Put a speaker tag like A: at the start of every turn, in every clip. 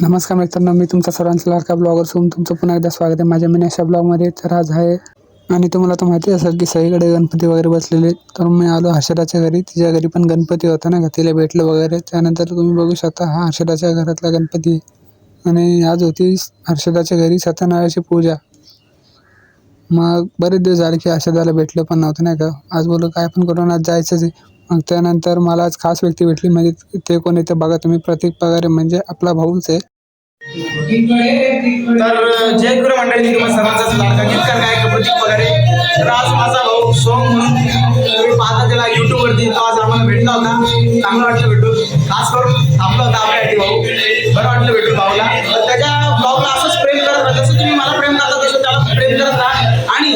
A: नमस्कार मित्रांनो, मी तुमचा सर्वांचा लाडका ब्लॉगर सोम तुमचं पुन्हा एकदा स्वागत आहे माझ्या मिनी ब्लॉगमध्ये। तर आज आहे आणि तुम्हाला तर माहिती असेल की सगळीकडे गणपती वगैरे बसलेले। तर मी आलो हर्षदाच्या घरी, तिच्या घरी पण गणपती होता ना, तिला भेटलं वगैरे। त्यानंतर तुम्ही बघू शकता हा हर्षदाच्या घरातला गणपती आहे आणि आज होती हर्षदाच्या घरी सत्यनारायणाची पूजा। मग बरेच दिवस झाले की हर्षदाला भेटलं पण नव्हतं नाही का। आज बोललो काय पण करून आज जायचंच आहे। मग त्यानंतर मला आज खास व्यक्ती भेटली, म्हणजे ते कोण आहे ते बघा तुम्ही, प्रतीक पगारे, म्हणजे आपला भाऊच आहे।
B: तर जय गुरु मंडळी, तुम्हाला सर्वांचाच लाडका गीतकार गायक प्रतीक पगारे। तर आज माझा भाऊ सोम म्हणून तुम्ही पाहता त्याला YouTube वरती, तो आज आम्हाला भेटला होता। चांगलं वाटलं भेटून, खास करून थांबला होता आपल्यासाठी भाऊ, बरं वाटलं भेटून भाऊला। तर त्याच्या ब्लॉगला असंच प्रेम करत राहा, जसं तुम्ही मला प्रेम करता तसं त्याला प्रेम करत राहा आणि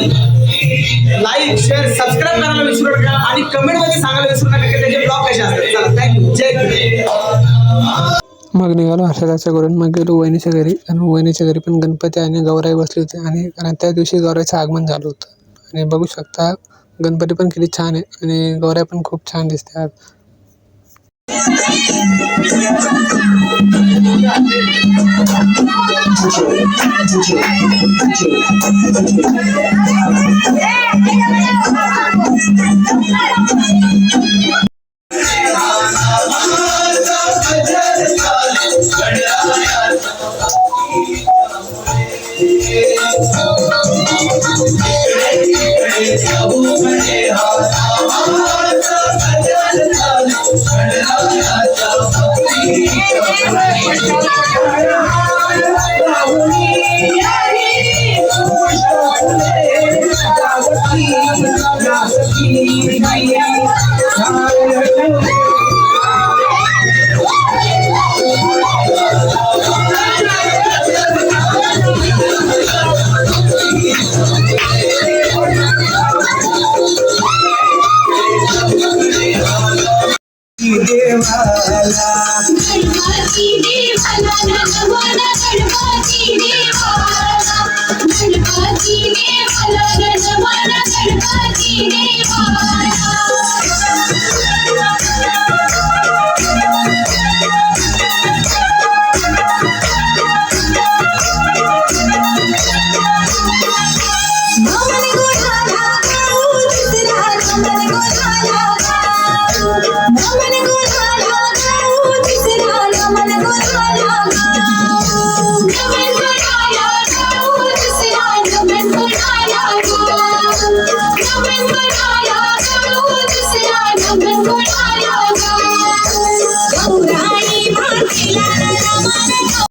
B: लाईक शेअर सबस्क्राईब करायला विसरू नका आणि कमेंट मध्ये सांगायला विसरू नका की त्याचे ब्लॉग कसे असतात। चला थँक्यू, जय गुरु।
A: मग निघालो हर्षदाच्या घरून, मग गेलो वहिनीच्या घरी आणि वहिनीच्या घरी पण गणपती आणि गौराई बसली होती आणि कारण त्या दिवशी गौराईचं आगमन झालं होतं। आणि बघू शकता गणपती पण किती छान आहे आणि गौराई पण खूप छान दिसते आज।